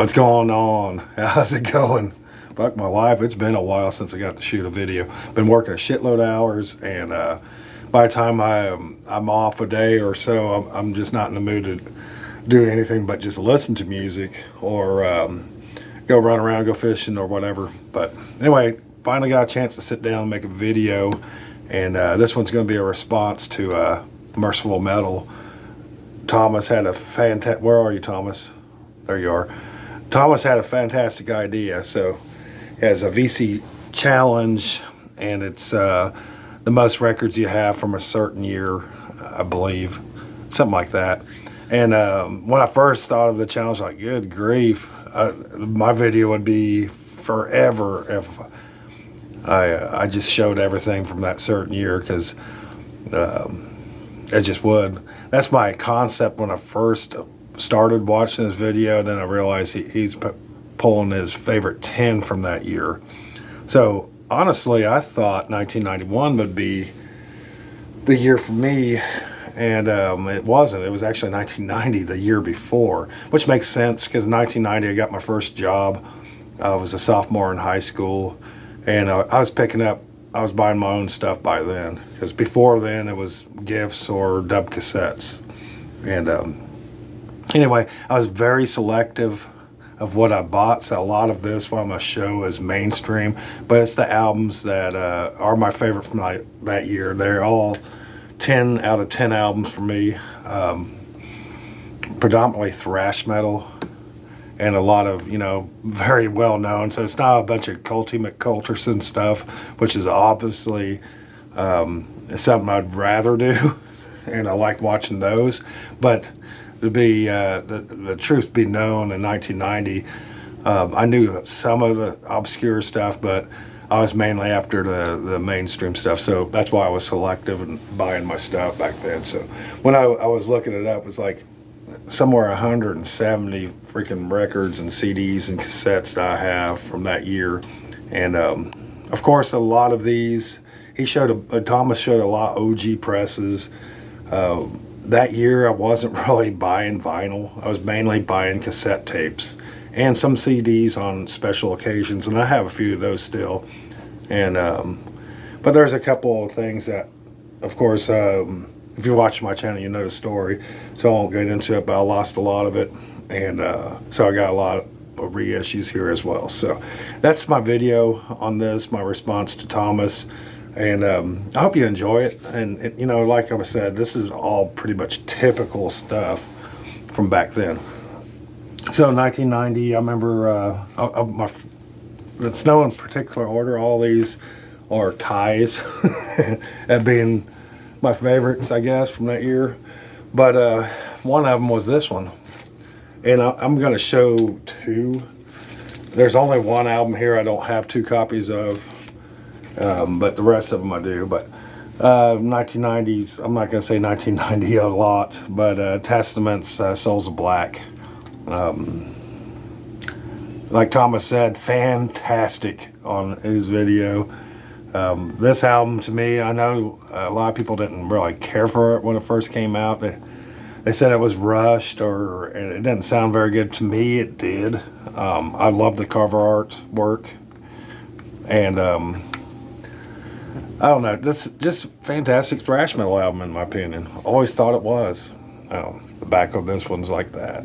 What's going on? How's it going? Fuck my life. It's been a while since I got to shoot a video. Been working a shitload of hours, and by the time I'm off a day or so, I'm just not in the mood to do anything but just listen to music or go run around, go fishing or whatever. But anyway, finally got a chance to sit down and make a video, and this one's going to be a response to Mercyful Metal. Thomas had a fantastic... Where are you, Thomas? There you are. Thomas had a fantastic idea. So he has a VC challenge, and it's the most records you have from a certain year, I believe, something like that. And when I first thought of the challenge, like, good grief, my video would be forever if I just showed everything from that certain year, because it just would. That's my concept when I first started watching this video. Then I realized he's pulling his favorite 10 from that year. So honestly, I thought 1991 would be the year for me, and it wasn't. It was actually 1990, the year before, which makes sense because 1990 I got my first job. I was a sophomore in high school, and I was buying my own stuff by then, because before then it was gifts or dub cassettes. And anyway, I was very selective of what I bought, so a lot of this what I'm going to show is mainstream, but it's the albums that are my favorite from that year. They're all 10 out of 10 albums for me, predominantly thrash metal, and a lot of, very well known. So it's not a bunch of Culty McCulterson stuff, which is obviously something I'd rather do, and I like watching those. But to be the truth be known, in 1990, I knew some of the obscure stuff, but I was mainly after the mainstream stuff. So that's why I was selective in buying my stuff back then. So when I was looking it up, it was like somewhere 170 freaking records and CDs and cassettes that I have from that year. And of course, a lot of these, Thomas showed a lot of OG presses. That year I wasn't really buying vinyl. I was mainly buying cassette tapes and some CDs on special occasions, and I have a few of those still. And but there's a couple of things that, of course, if you watch my channel, you know the story, so I won't get into it, but I lost a lot of it, and so I got a lot of reissues here as well. So that's my video on this, my response to Thomas. And I hope you enjoy it. And like I said, this is all pretty much typical stuff from back then. So 1990, I remember it's no in particular order. All these are ties, that being my favorites, I guess, from that year. But one of them was this one, and I'm going to show two. There's only one album here I don't have two copies of. But the rest of them I do. But 1990s, I'm not going to say 1990 a lot, but Testament's Souls of Black. Like Thomas said, fantastic on his video. This album, to me, I know a lot of people didn't really care for it when it first came out. They said it was rushed, or it didn't sound very good. To me, it did. I love the cover art work, and I don't know, this is just fantastic thrash metal album in my opinion. Always thought it was. Oh, the back of this one's like that.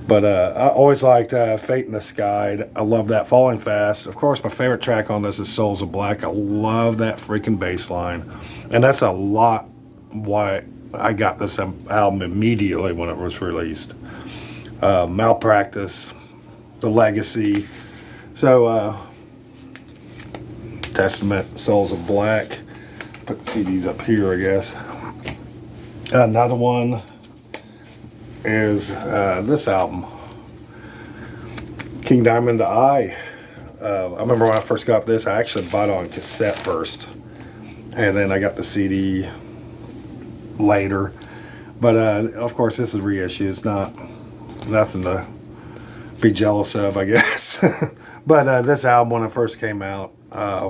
But I always liked Fate in the Sky. I love that. Falling Fast. Of course, my favorite track on this is Souls of Black. I love that freaking bass line. And that's a lot why I got this album immediately when it was released. Malpractice, The Legacy. So, Testament, Souls of Black. Put the CDs up here, I guess. Another one is this album, King Diamond the Eye. I remember when I first got this, I actually bought it on cassette first, and then I got the CD later. But of course, this is reissue. It's nothing to be jealous of, I guess. But this album, when it first came out, I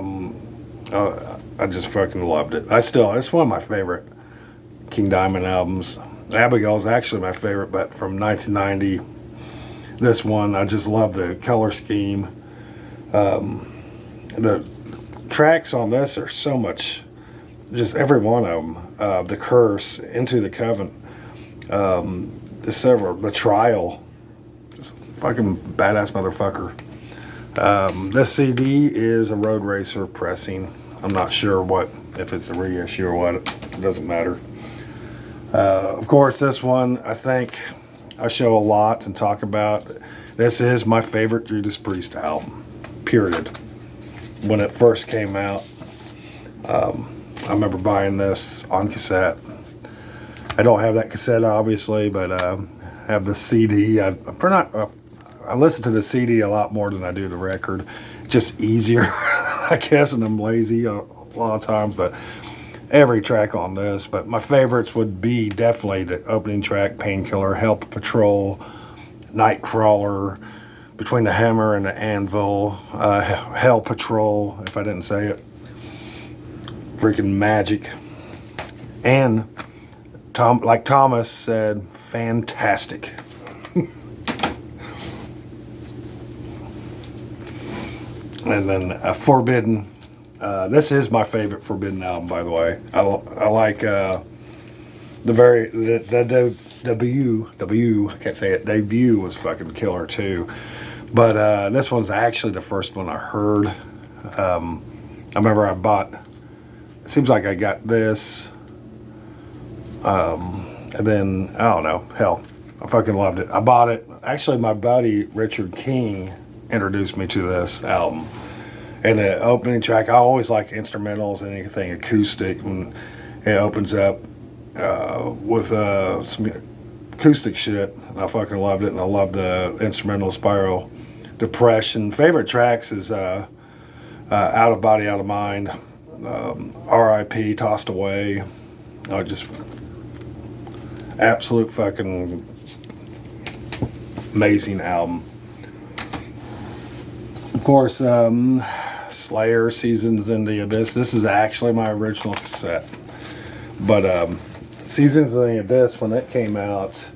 just fucking loved it. It's one of my favorite King Diamond albums. Abigail's actually my favorite, but from 1990, this one, I just love the color scheme. The tracks on this are so much, just every one of them. The Curse, Into the Covenant, the Trial, just fucking badass motherfucker. This CD is a Road Racer pressing. I'm not sure if it's a reissue or what. It doesn't matter. Of course, this one I think I show a lot and talk about. This is my favorite Judas Priest album, period. When it first came out, I remember buying this on cassette. I don't have that cassette, obviously, but I have the CD. I listen to the CD a lot more than I do the record. Just easier, I guess, and I'm lazy a lot of times, but every track on this. But my favorites would be definitely the opening track, Painkiller, Hell Patrol, Nightcrawler, Between the Hammer and the Anvil, Hell Patrol, if I didn't say it, freaking Magic, and like Thomas said, fantastic. And then Forbidden. This is my favorite Forbidden album, by the way. I like the debut. I can't say it. Debut was fucking killer too. But this one's actually the first one I heard. I remember I bought. It seems like I got this. And then I don't know. Hell, I fucking loved it. I bought it. Actually, my buddy Richard King introduced me to this album. And the opening track, I always like instrumentals and anything acoustic. When it opens up with some acoustic shit, and I fucking loved it. And I love the instrumental Spiral Depression. Favorite tracks is Out of Body, Out of Mind, R.I.P., Tossed Away. Just absolute fucking amazing album. Of course, Slayer, Seasons in the Abyss. This is actually my original cassette. But Seasons in the Abyss, when it came out,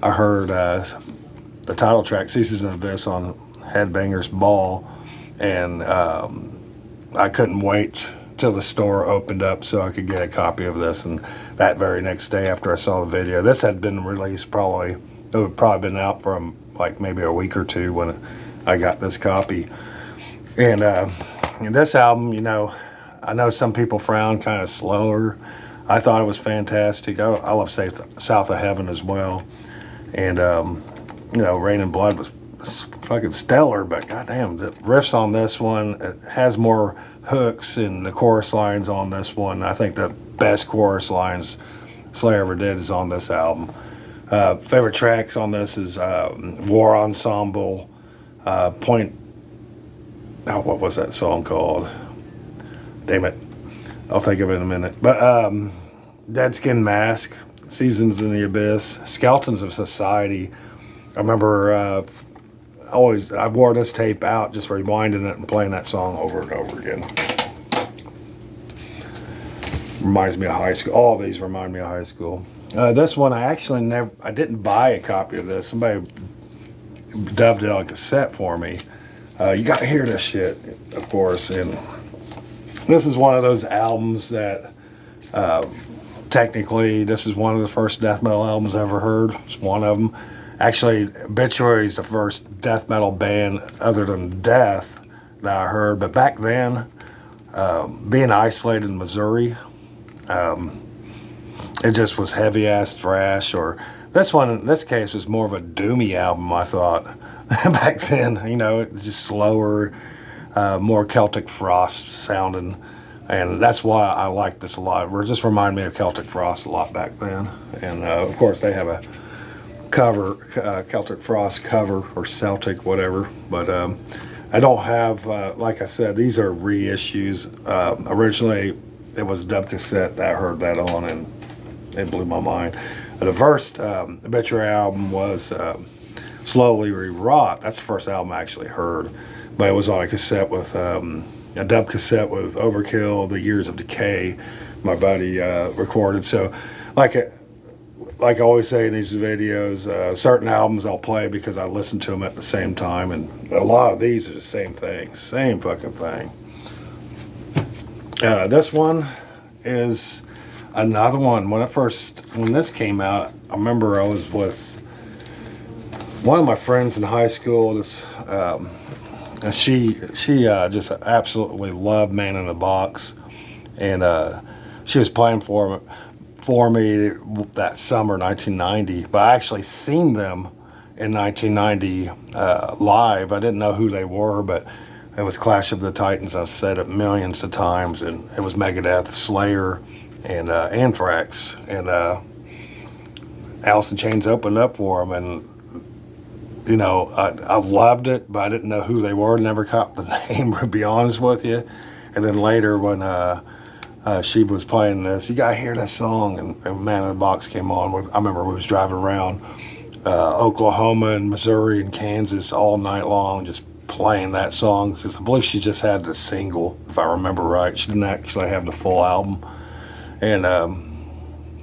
I heard the title track, Seasons in the Abyss, on Headbangers Ball. And I couldn't wait till the store opened up so I could get a copy of this. And that very next day after I saw the video, this had been released it would probably been out for like maybe a week or two when I got this copy. And this album, I know some people frown kind of slower. I thought it was fantastic. I love South of Heaven as well. And, Rain and Blood was fucking stellar, but goddamn, the riffs on this one, it has more hooks, and the chorus lines on this one, I think the best chorus lines Slayer ever did is on this album. Favorite tracks on this is War Ensemble, what was that song called? Damn it, I'll think of it in a minute. But Dead Skin Mask, Seasons in the Abyss, Skeletons of Society. I remember I wore this tape out, just rewinding it and playing that song over and over again. Reminds me of high school. All these remind me of high school. This one, I didn't buy a copy of this. Somebody dubbed it on cassette for me. You got to hear this shit, of course. And this is one of those albums that, technically, this is one of the first death metal albums I ever heard. It's one of them. Actually, Obituary is the first death metal band other than Death that I heard. But back then, being isolated in Missouri, it just was heavy ass thrash. Or this one, in this case, was more of a doomy album, I thought. Back then, just slower, more Celtic Frost sounding. And that's why I like this a lot. It just reminded me of Celtic Frost a lot back then. And of course, they have a cover, Celtic Frost cover, or Celtic, whatever. But I don't have, like I said, these are reissues. Originally, it was a dub cassette that I heard that on, and it blew my mind. The first Obituary album was Slowly Rewrought. That's the first album I actually heard. But it was on a cassette with, a dub cassette with Overkill, The Years of Decay, my buddy recorded. So, like like I always say in these videos, certain albums I'll play because I listen to them at the same time, and a lot of these are the same thing, same fucking thing. This one is another one. When this came out, I remember I was with one of my friends in high school. And she just absolutely loved Man in the Box, and she was playing for me that summer, 1990. But I actually seen them in 1990 live. I didn't know who they were, but it was Clash of the Titans. I've said it millions of times, and it was Megadeth, Slayer, and Anthrax, and Alice in Chains opened up for them, and you know, I loved it, but I didn't know who they were. Never caught the name, to be honest with you. And then later, when she was playing this, you gotta hear this song, and Man in the Box came on. I remember we was driving around Oklahoma and Missouri and Kansas all night long, just playing that song, because I believe she just had the single, if I remember right. She didn't actually have the full album. And I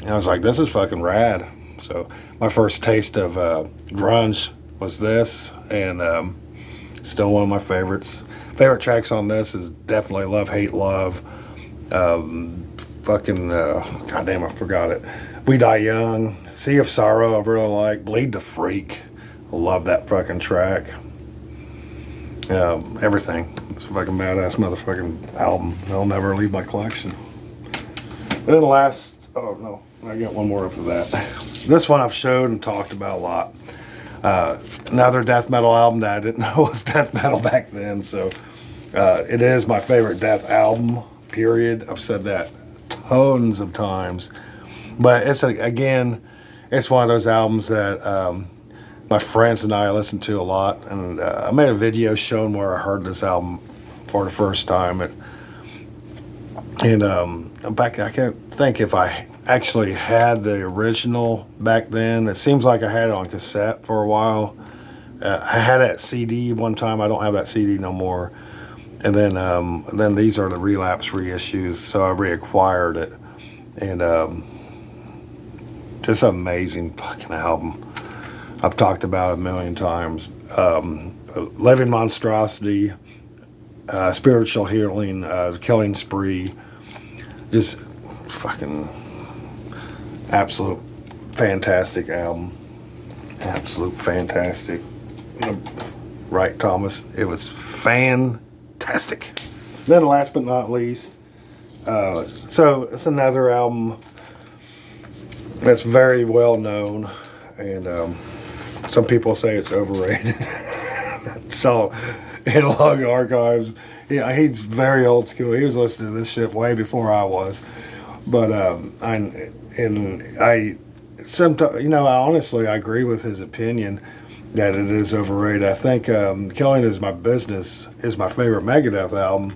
was like, this is fucking rad. So my first taste of grunge was this, and still one of my favorites. Favorite tracks on this is definitely Love, Hate, Love. Goddamn, I forgot it. We Die Young. Sea of Sorrow, I really like. Bleed the Freak. I love that fucking track. Everything. It's a fucking badass motherfucking album. It'll never leave my collection. Then oh no, I got one more after that. This one I've showed and talked about a lot. Another death metal album that I didn't know was death metal back then, so it is my favorite death album, period. I've said that tons of times, but it's one of those albums that my friends and I listen to a lot, and I made a video showing where I heard this album for the first time, and I can't think if I actually had the original back then. It seems like I had it on cassette for a while. I had that CD one time. I don't have that CD no more. And then these are the relapse reissues, so I reacquired it. And just an amazing fucking album. I've talked about it a million times. Living Monstrosity, Spiritual Healing, Killing Spree. Just fucking absolute fantastic album. Absolute fantastic. Right, Thomas? It was fantastic. Then last but not least, so it's another album that's very well known, and some people say it's overrated. So, Analog Archives, yeah, he's very old school. He was listening to this shit way before I was. But I honestly I agree with his opinion that it is overrated. I think Killing Is My Business is my favorite Megadeth album,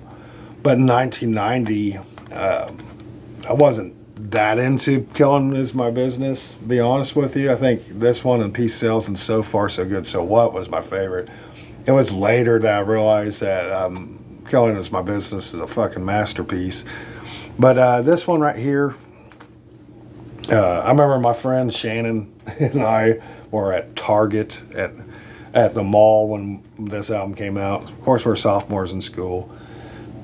but in 1990 I wasn't that into Killing Is My Business, to be honest with you. I think this one and Peace Sells and So Far So Good So What was my favorite. It was later that I realized that Killing Is My Business is a fucking masterpiece. But this one right here, I remember my friend Shannon and I were at Target at the mall when this album came out. Of course, we're sophomores in school.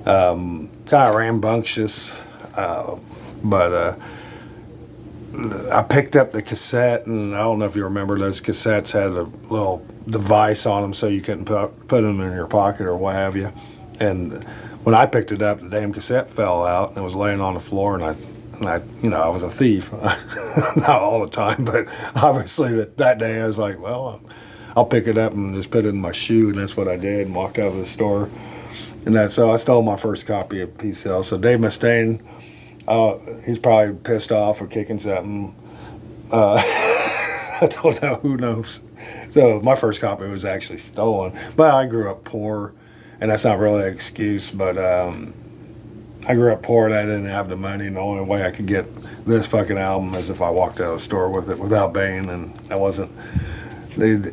Kind of rambunctious, but I picked up the cassette, and I don't know if you remember, those cassettes had a little device on them so you couldn't put them in your pocket or what have you. And when I picked it up, the damn cassette fell out and it was laying on the floor, and I was a thief. Not all the time, but obviously that day I was like, well, I'll pick it up and just put it in my shoe, and that's what I did, and walked out of the store. And so I stole my first copy of PCL. So Dave Mustaine, he's probably pissed off or kicking something. I don't know, who knows. So my first copy was actually stolen. But I grew up poor, and that's not really an excuse, but I grew up poor and I didn't have the money, and the only way I could get this fucking album is if I walked out of the store with it without paying, and that wasn't the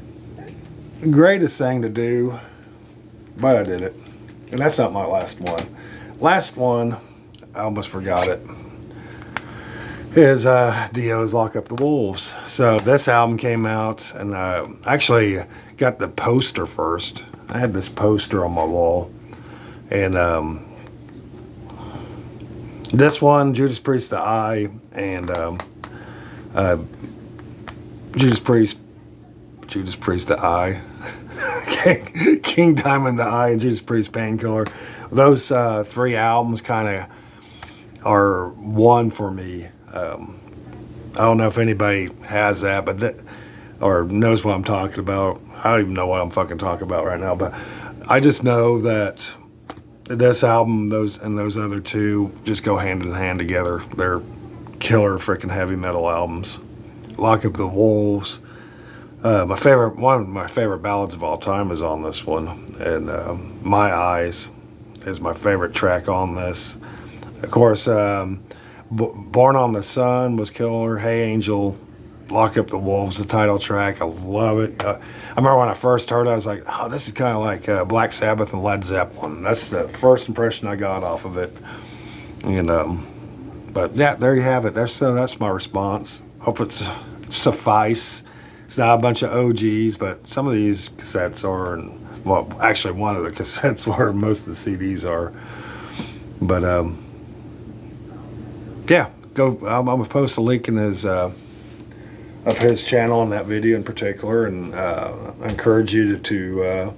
greatest thing to do, but I did it. And that's not my last one. Last one, I almost forgot it. is Dio's Lock Up the Wolves. So this album came out, and actually got the poster first. I had this poster on my wall, and this one, Judas Priest, The Eye, and Judas Priest, The Eye, King Diamond, The Eye, and Judas Priest, Painkiller. Those three albums kind of are one for me. I don't know if anybody has that, but or knows what I'm talking about. I don't even know what I'm fucking talking about right now, but I just know that this album, those other two, just go hand in hand together. They're killer freaking heavy metal albums. Lock Up the Wolves. One of my favorite ballads of all time is on this one, and My Eyes is my favorite track on this. Of course, Born on the Sun was killer. Hey Angel, Lock Up the Wolves, the title track. I love it. I remember when I first heard it, I was like, oh, this is kind of like Black Sabbath and Led Zeppelin. That's the first impression I got off of it. And but yeah, there you have it. That's my response. Hope it's suffice. It's not a bunch of OGs, but some of these cassettes are, and well, actually one of the cassettes were, most of the CDs are. But yeah, go. I'm gonna post a link in his of his channel on that video in particular, and I encourage you to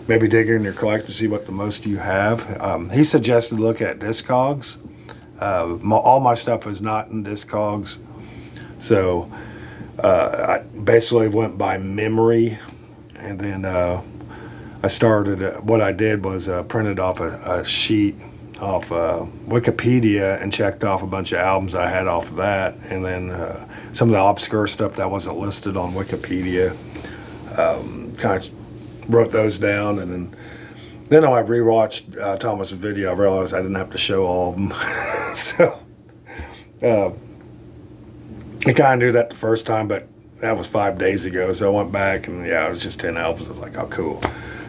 maybe dig in your collection to see what the most you have. He suggested look at Discogs. All my stuff is not in Discogs, so I basically went by memory, and then I started. What I did was printed off a sheet off Wikipedia and checked off a bunch of albums I had off of that, and then some of the obscure stuff that wasn't listed on Wikipedia, kind of wrote those down, and then I rewatched Thomas' video. I realized I didn't have to show all of them. So I kind of knew that the first time, but that was 5 days ago, so I went back, and yeah, it was just 10 albums. I was like, oh cool.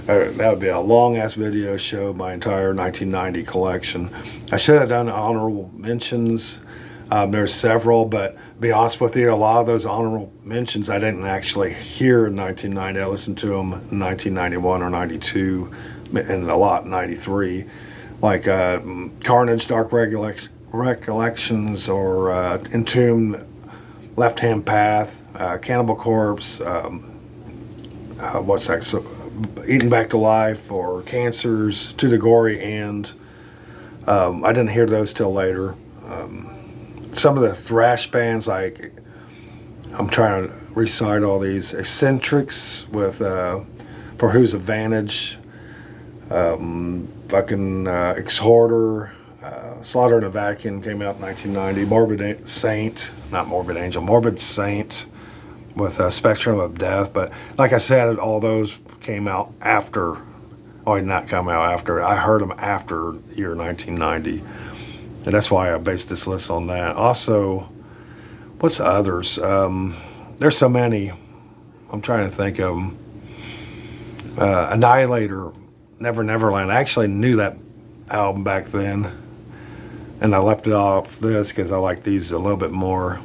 That would be a long-ass video show, my entire 1990 collection. I should have done honorable mentions. There's several, but to be honest with you, a lot of those honorable mentions I didn't actually hear in 1990. I listened to them in 1991 or 92, and a lot in 93. Like Carnage, Dark Recollections, or Entombed, Left Hand Path, Cannibal Corpse, what's that? So, Eaten Back to Life, or Cancers, To the Gory End. I didn't hear those till later. Some of the thrash bands, like, I'm trying to recite all these. Eccentrics with For Whose Advantage, Exhorter, Slaughter in the Vatican came out in 1990. Morbid Saint with Spectrum of Death. But like I said, all those came out after, or not come out after. I heard them after year 1990, and that's why I based this list on that. Also, what's others? There's so many. I'm trying to think of them. Annihilator, Never Neverland. I actually knew that album back then, and I left it off this because I like these a little bit more.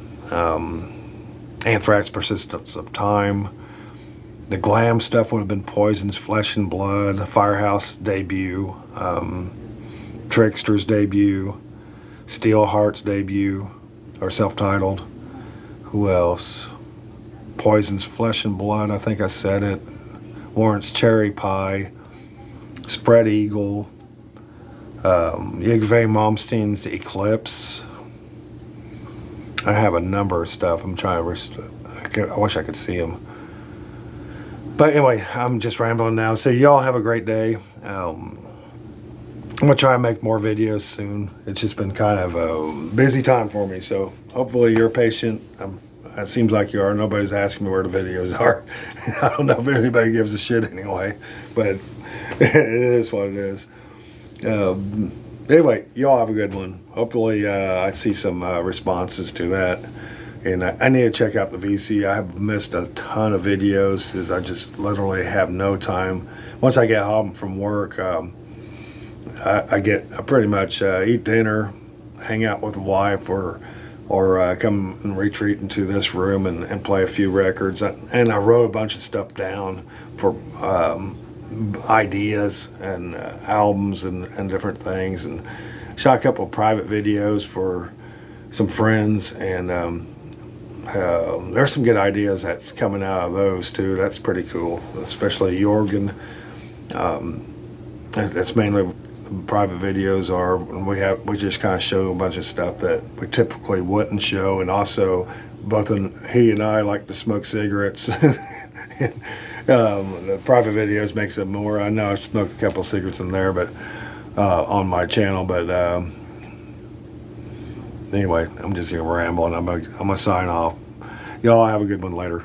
Anthrax, Persistence of Time. The glam stuff would have been Poison's Flesh and Blood, Firehouse debut, Trickster's debut, Steelheart's debut, or self-titled. Who else? Poison's Flesh and Blood, I think I said it. Warrant's Cherry Pie, Spread Eagle, Yngwie Malmsteen's Eclipse. I have a number of stuff. I'm trying to. I wish I could see them. But anyway, I'm just rambling now. So y'all have a great day. I'm going to try and make more videos soon. It's just been kind of a busy time for me. So hopefully you're patient. It seems like you are. Nobody's asking me where the videos are. I don't know if anybody gives a shit anyway. But it is what it is. Anyway, y'all have a good one. Hopefully I see some responses to that. And I need to check out the VC. I have missed a ton of videos because I just literally have no time. Once I get home from work, I pretty much eat dinner, hang out with the wife, or or come and retreat into this room and play a few records. And I wrote a bunch of stuff down for ideas and albums and different things, and shot a couple of private videos for some friends, and there's some good ideas that's coming out of those too. That's pretty cool, especially Jorgen. That's mainly private videos are, and we just kind of show a bunch of stuff that we typically wouldn't show, and also he and I like to smoke cigarettes. The private videos makes it more. I know I smoke a couple cigarettes in there, but on my channel. But anyway, I'm just gonna ramble, and I'm gonna sign off. Y'all have a good one later.